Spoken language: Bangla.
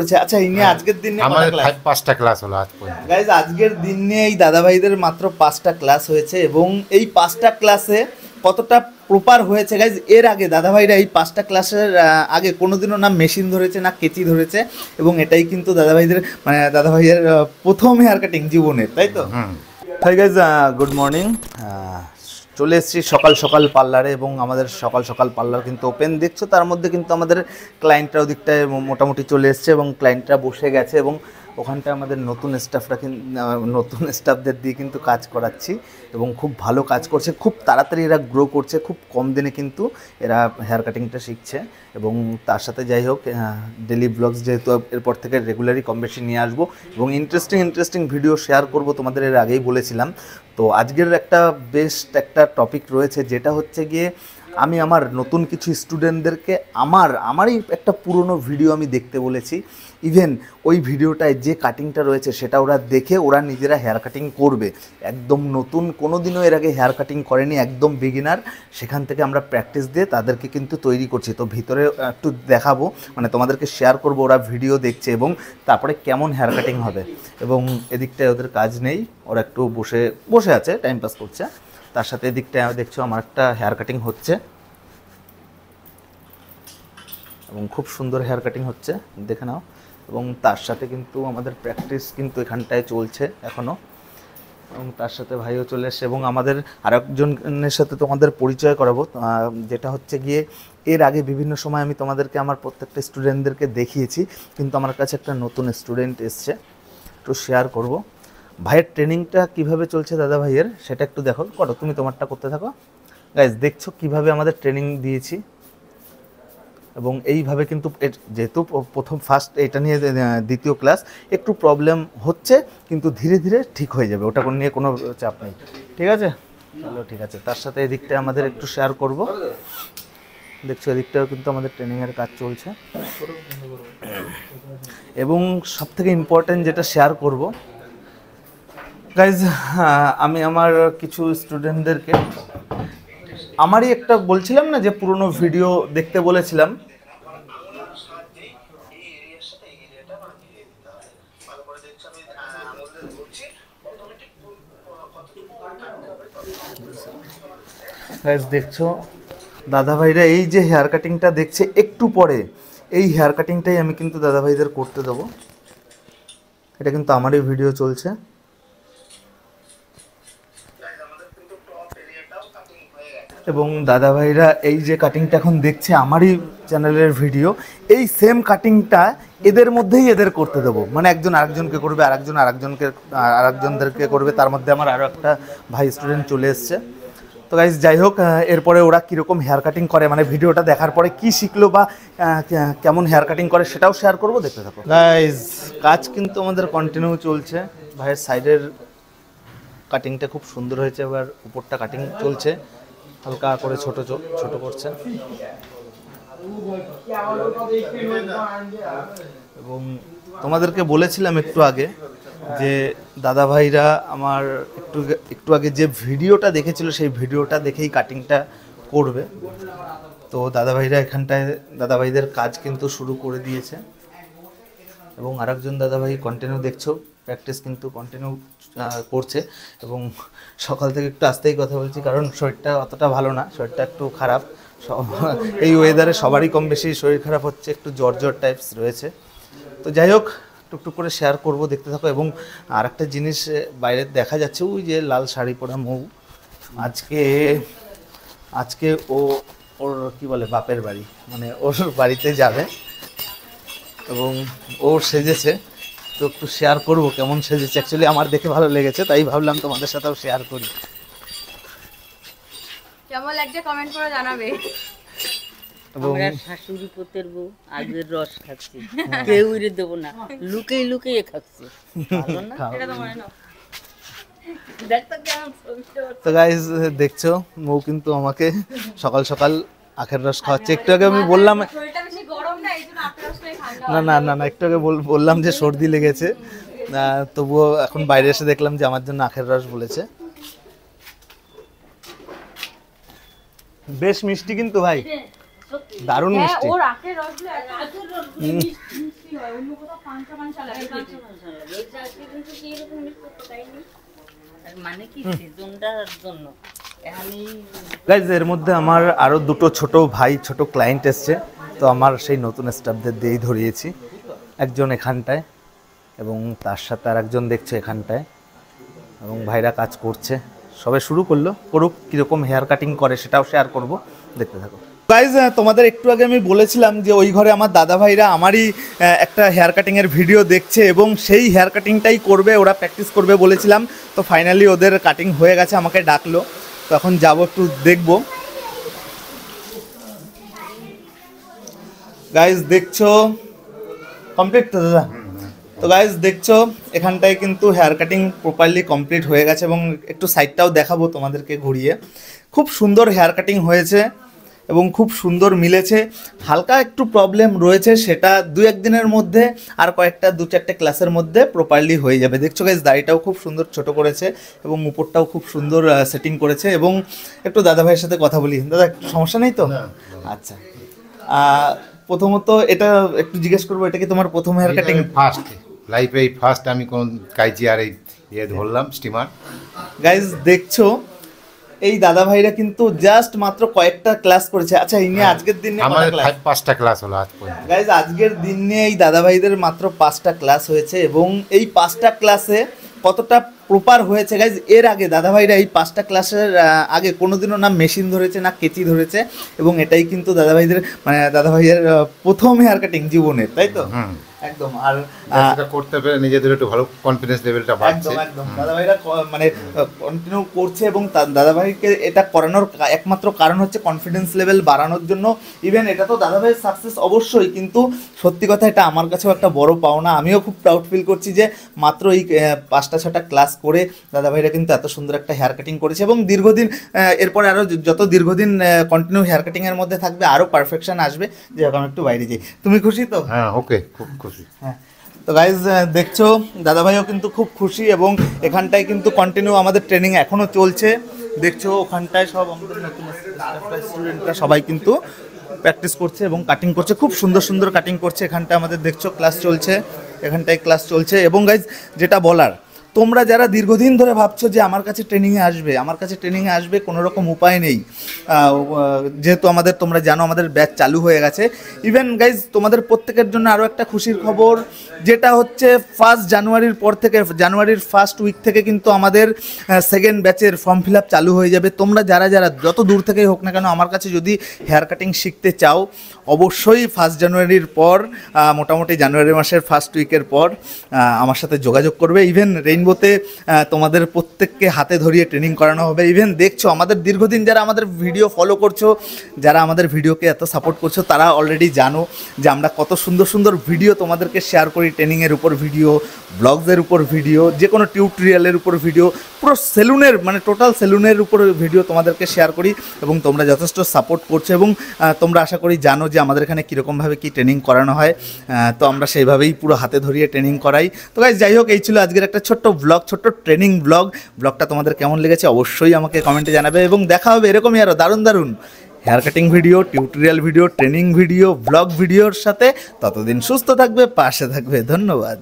আচ্ছা ইনি আজকের দিনে আমাদের 5টা ক্লাস হলো আজ পর্যন্ত। গাইজ আজকের দিনে এই দাদা ভাইদের মাত্র 5টা ক্লাস হয়েছে এবং এই 5টা ক্লাসে কতটা প্রপার হয়েছে গাইজ। এর আগে দাদা ভাইরা এই 5টা ক্লাসের আগে কোনোদিনও না মেশিন ধরেছে না কেচি ধরেছে এবং এটাই কিন্তু দাদা ভাইদের মানে দাদা ভাইয়ের প্রথম হেয়ার কাটিং জীবনের, তাই তো? তাই গাইজ গুড মর্নিং। চলে এসেছি সকাল সকাল পার্লারে এবং আমাদের সকাল সকাল পার্লার কিন্তু ওপেন দেখছো। তার মধ্যে কিন্তু আমাদের ক্লায়েন্টরা ওদিকটায় মোটামুটি চলে এসছে এবং ক্লায়েন্টরা বসে গেছে এবং ওখানটায় আমাদের নতুন স্টাফদের দিয়ে কিন্তু কাজ করাচ্ছি এবং খুব ভালো কাজ করছে, খুব তাড়াতাড়ি এরা গ্রো করছে, খুব কম দিনে কিন্তু এরা হেয়ার কাটিংটা শিখছে। এবং তার সাথে যাই হোক ডেলি ব্লগস যেহেতু এরপর থেকে রেগুলারই কম বেশি নিয়ে আসবো এবং ইন্টারেস্টিং ভিডিও শেয়ার করব, তোমাদের এর আগেই বলেছিলাম। তো আজকের একটা বেস্ট একটা টপিক রয়েছে, যেটা হচ্ছে গিয়ে আমি আমার নতুন কিছু স্টুডেন্টদেরকে আমারই একটা পুরনো ভিডিও আমি দেখতে বলেছি। ইভেন ওই ভিডিওটায় যে কাটিংটা রয়েছে সেটা ওরা দেখে ওরা নিজেরা হেয়ার কাটিং করবে, একদম নতুন, কোনো দিনও এর আগে হেয়ার কাটিং করেনি, একদম বিগিনার। সেখান থেকে আমরা প্র্যাকটিস দিয়ে তাদেরকে কিন্তু তৈরি করছি। তো ভিতরে একটু দেখাবো, মানে তোমাদেরকে শেয়ার করবো ওরা ভিডিও দেখছে এবং তারপরে কেমন হেয়ার কাটিং হবে। এবং এদিকটায় ওদের কাজ নেই, ওরা একটু বসে আছে, টাইম পাস করছে। তার সাথে এদিকটায় দেখছো আমার একটা হেয়ার কাটিং হচ্ছে এবং খুব সুন্দর হেয়ার কাটিং হচ্ছে, দেখে নাও। এবং তার সাথে কিন্তু আমাদের প্র্যাকটিস কিন্তু এখানটায় চলছে এখনও। এবং তার সাথে ভাইও চলে এসছে এবং আমাদের আরেকজনের সাথে তোমাদের পরিচয় করাবো, যেটা হচ্ছে গিয়ে এর আগে বিভিন্ন সময় আমি তোমাদেরকে আমার প্রত্যেকটা স্টুডেন্টদেরকে দেখিয়েছি, কিন্তু আমার কাছে একটা নতুন স্টুডেন্ট এসছে, একটু শেয়ার করব। ভাইয়ের ট্রেনিংটা কিভাবে চলছে দাদা ভাইয়ের সেটা একটু দেখো। তুমি তোমারটা করতে থাকো। গাইজ দেখছো কিভাবে আমাদের ট্রেনিং দিয়েছি এবং এইভাবে কিন্তু যেহেতু ফার্স্ট এটা নিয়ে দ্বিতীয় ক্লাস একটু প্রবলেম হচ্ছে, কিন্তু ধীরে ধীরে ঠিক হয়ে যাবে, ওটা নিয়ে কোনো চাপ নেই, ঠিক আছে? চলো ঠিক আছে। তার সাথে এদিকটা আমাদের একটু শেয়ার করব। দেখছো এদিকটাও কিন্তু আমাদের ট্রেনিংয়ের কাজ চলছে এবং সবথেকে ইম্পর্ট্যান্ট যেটা শেয়ার করব গাইজ, আমি আমার কিছু স্টুডেন্টদেরকে আমারই একটা বলছিলাম না যে পুরনো ভিডিও দেখতে বলেছিলাম, দেখছো দাদা ভাইরা এই যে হেয়ার কাটিংটা দেখছে একটু পরে, এই হেয়ার কাটিংটাই আমি কিন্তু দাদা ভাইদের করতে দেবো। এটা কিন্তু আমারই ভিডিও চলছে এবং দাদা ভাইরা এই যে কাটিংটা এখন দেখছে আমারই চ্যানেলের ভিডিও, এই সেম কাটিংটা এদের মধ্যেই এদের করতে দেবো, মানে একজন আরেকজনকে করবে, আরেকজনদেরকে করবে। তার মধ্যে আমার আরও একটা ভাই স্টুডেন্ট চলে এসছে। তো গাইজ যাই হোক, এরপরে ওরা কীরকম হেয়ার কাটিং করে, মানে ভিডিওটা দেখার পরে কী শিখলো বা কেমন হেয়ার কাটিং করে সেটাও শেয়ার করবো, দেখতে থাকো। গাইজ কাজ কিন্তু আমাদের কন্টিনিউ চলছে। ভাইয়ের সাইডের কাটিংটা খুব সুন্দর হয়েছে, এবার উপরটা কাটিং চলছে, হালকা করে ছোট করছে। এবং তোমাদেরকে বলেছিলাম একটু আগে যে দাদা ভাইরা আমার একটু আগে যে ভিডিওটা দেখেছিল সেই ভিডিওটা দেখেই কাটিংটা করবে। তো দাদা ভাইরা এখানটায় দাদা ভাইদের কাজ কিন্তু শুরু করে দিয়েছে এবং আরেকজন দাদা ভাই কন্টিনিউ দেখছো প্র্যাকটিস কিন্তু কন্টিনিউ করছে। এবং সকাল থেকে একটু আস্তেই কথা বলছি কারণ শরীরটা অতটা ভালো না, শরীরটা একটু খারাপ। এই ওয়েদারে সবারই কম বেশি শরীর খারাপ হচ্ছে, একটু জ্বর টাইপস রয়েছে। তো যাই হোক টুকটুক করে শেয়ার করব, দেখতে থাকো। এবং আরেকটা জিনিস বাইরে দেখা যাচ্ছে, ওই যে লাল শাড়ি পরা মৌ, আজকে ওর কি বলে বাপের বাড়ি, মানে ওর বাড়িতে যাবে এবং ও সেজেছে। তো একটু শেয়ার করবো কেমন সেজেছে, অ্যাকচুয়ালি আমার দেখে ভালো লেগেছে তাই ভাবলাম তোমাদের সাথেও শেয়ার করি। কেমন লাগছে কমেন্ট করে জানাবে। আমরা শাশুড়ি পুতের বউ আগের রস খাচ্ছি, কেউ রে দেবো না, লুকিয়ে খাচ্ছি। তো গাইজ দেখছো মৌ কিন্তু আমাকে সকাল সকাল আখের রস খাওয়াচ্ছে। একটু আগে আমি বললাম না একটু আগে বললাম যে সর্দি লেগেছে, তবুও এখন বাইরে এসে দেখলাম যে আমার জন্য আখের রস বলেছে। বেশ মিষ্টি কিন্তু ভাই, দারুণ মিষ্টি। হয় অন্য কোথাও পাঁচটা পাঁচটা লাগে মানে কি সিজনটার জন্য গাইজ এর মধ্যে আমার আরও দুটো ছোট ভাই ছোট ক্লায়েন্ট এসছে, তো আমার সেই নতুন স্টাফদের দিয়েই ধরিয়েছি। একজন এখানটায় এবং তার সাথে আর একজন দেখছো এখানটায়, এবং ভাইরা কাজ করছে, সবে শুরু করলো, করুক। কীরকম হেয়ার কাটিং করে সেটাও শেয়ার করব, দেখতে থাকো। গাইজ তোমাদের একটু আগে আমি বলেছিলাম যে ওই ঘরে আমার দাদা ভাইরা আমারই একটা হেয়ার কাটিংয়ের ভিডিও দেখছে এবং সেই হেয়ার কাটিংটাই করবে, ওরা প্র্যাকটিস করবে বলেছিলাম। তো ফাইনালি ওদের কাটিং হয়ে গেছে, আমাকে ডাকলো, তো এখন যাবো একটু দেখবো। গাইজ দেখছো কমপ্লিট তো দাদা? তো গাইজ দেখছো এখানটায় কিন্তু হেয়ার কাটিং প্রপারলি কমপ্লিট হয়ে গেছে এবং একটু সাইডটাও দেখাবো তোমাদেরকে ঘুরিয়ে। খুব সুন্দর হেয়ার কাটিং হয়েছে এবং খুব সুন্দর মিলেছে। হালকা একটু প্রবলেম রয়েছে, সেটা দু একদিনের মধ্যে আর কয়েকটা দু চারটে ক্লাসের মধ্যে প্রপারলি হয়ে যাবে। দেখছো গাইজ দাড়িটাও খুব সুন্দর ছোট করেছে এবং উপরটাও খুব সুন্দর সেটিং করেছে। এবং একটু দাদা ভাইয়ের সাথে কথা বলি। দাদা সমস্যা নেই তো? আচ্ছা, প্রথমত এটা একটু জিজ্ঞেস করবো, এটা কি তোমার প্রথম হেয়ার কাটিং? ফার্স্ট লাইফে ফার্স্ট আমি কোন কাইজি আর এই ধরলাম স্টিমার। গাইজ দেখছো এই দাদা ভাইরা কিন্তু জাস্ট মাত্র কয়েকটা ক্লাস করেছে। আচ্ছা ইনি আজকের দিনে আমাদের 5টা ক্লাস হলো আজ পর্যন্ত। গাইজ আজকের দিনে এই দাদা ভাইদের মাত্র 5টা ক্লাস হয়েছে এবং এই 5টা ক্লাসে কতটা প্রপার হয়েছে গাইজ, এর আগে দাদা ভাইরা এই 5টা ক্লাসের আগে কোনোদিনও না মেশিন ধরেছে না কেচি ধরেছে, এবং এটাই কিন্তু দাদা ভাইদের মানে দাদা ভাইয়ের প্রথম হেয়ার কাটিং জীবনের, তাই তো? একদম। আর এটা করতে পেরে নিজেদের একটু ভালো কনফিডেন্স লেভেলটা বাড়ছে। একদম দাদা ভাইরা মানে কন্টিনিউ করছে এবং দাদা ভাইকে এটা করানোর একমাত্র কারণ হচ্ছে কনফিডেন্স লেভেল বাড়ানোর জন্য। ইভেন এটা তো দাদা ভাইয়ের সাকসেস অবশ্যই, কিন্তু সত্যি কথা এটা আমার কাছেও একটা বড় পাওনা। আমিও খুব প্রাউড ফিল করছি যে মাত্র এই 5টা 6টা ক্লাস করে দাদা ভাইরা কিন্তু এত সুন্দর একটা হেয়ার কাটিং করেছে এবং দীর্ঘদিন এরপরে আরও যত দীর্ঘদিন কন্টিনিউ হেয়ার কাটিংয়ের মধ্যে থাকবে আরও পারফেকশন আসবে। যে এখন একটু বাইরে যাই, তুমি খুশি তো? হ্যাঁ ওকে, খুব খুশি। হ্যাঁ, তো গাইজ দেখছো দাদাভাইও কিন্তু খুব খুশি এবং এখানটায় কিন্তু কন্টিনিউ আমাদের ট্রেনিং এখনও চলছে। দেখছো ওখানটায় সব আমাদের নতুন স্টুডেন্টরা সবাই কিন্তু প্র্যাকটিস করছে এবং কাটিং করছে, খুব সুন্দর সুন্দর কাটিং করছে। এখানটায় আমাদের দেখছো ক্লাস চলছে, এখানটায় ক্লাস চলছে। এবং গাইজ যেটা বলার, তোমরা যারা দীর্ঘদিন ধরে ভাবছো যে আমার কাছে ট্রেনিংয়ে আসবে কোনো রকম উপায় নেই, যেহেতু তোমরা জানো আমাদের ব্যাচ চালু হয়ে গেছে। ইভেন গাইজ তোমাদের প্রত্যেকের জন্য আরও একটা খুশির খবর, যেটা হচ্ছে 1 জানুয়ারির পর থেকে, জানুয়ারির ফার্স্ট উইক থেকে কিন্তু আমাদের সেকেন্ড ব্যাচের ফর্ম ফিল আপ চালু হয়ে যাবে। তোমরা যারা যত দূর থেকেই হোক না কেন আমার কাছে যদি হেয়ার কাটিং শিখতে চাও, অবশ্যই 1 জানুয়ারির পর, মোটামুটি জানুয়ারি মাসের ফার্স্ট উইকের পর আমার সাথে যোগাযোগ করবে। ইভেন রেইনবোতে তোমাদের প্রত্যেককে হাতে ধরিয়ে ট্রেনিং করানো হবে। ইভেন দেখছো আমাদের দীর্ঘদিন যারা আমাদের ভিডিও ফলো করছো, যারা আমাদের ভিডিওকে এত সাপোর্ট করছো, তারা অলরেডি জানো যে আমরা কত সুন্দর সুন্দর ভিডিও তোমাদেরকে শেয়ার করি। ট্রেনিংয়ের উপর ভিডিও, ব্লগসের উপর ভিডিও, যে কোনো টিউটোরিয়ালের উপর ভিডিও, পুরো সেলুনের মানে টোটাল সেলুনের উপর ভিডিও তোমাদেরকে শেয়ার করি এবং তোমরা যথেষ্ট সাপোর্ট করছো এবং তোমরা আশা করি জানো যে আমাদের এখানে কীরকমভাবে কী ট্রেনিং করানো হয়। তো আমরা সেইভাবেই পুরো হাতে ধরিয়ে ট্রেনিং করাই। তো গাইস যাই হোক, এই ছিল আজকের একটা ছোট্ট ব্লগ, ছোট্ট ট্রেনিং ব্লগটা তোমাদের কেমন লেগেছে অবশ্যই আমাকে কমেন্টে জানাবে এবং দেখা হবে এরকমই আরও দারুণ দারুণ hair cutting video, tutorial video, training video, blog ভিডিওর সাথে। ততদিন সুস্থ থাকবে, পাশে থাকবে। ধন্যবাদ।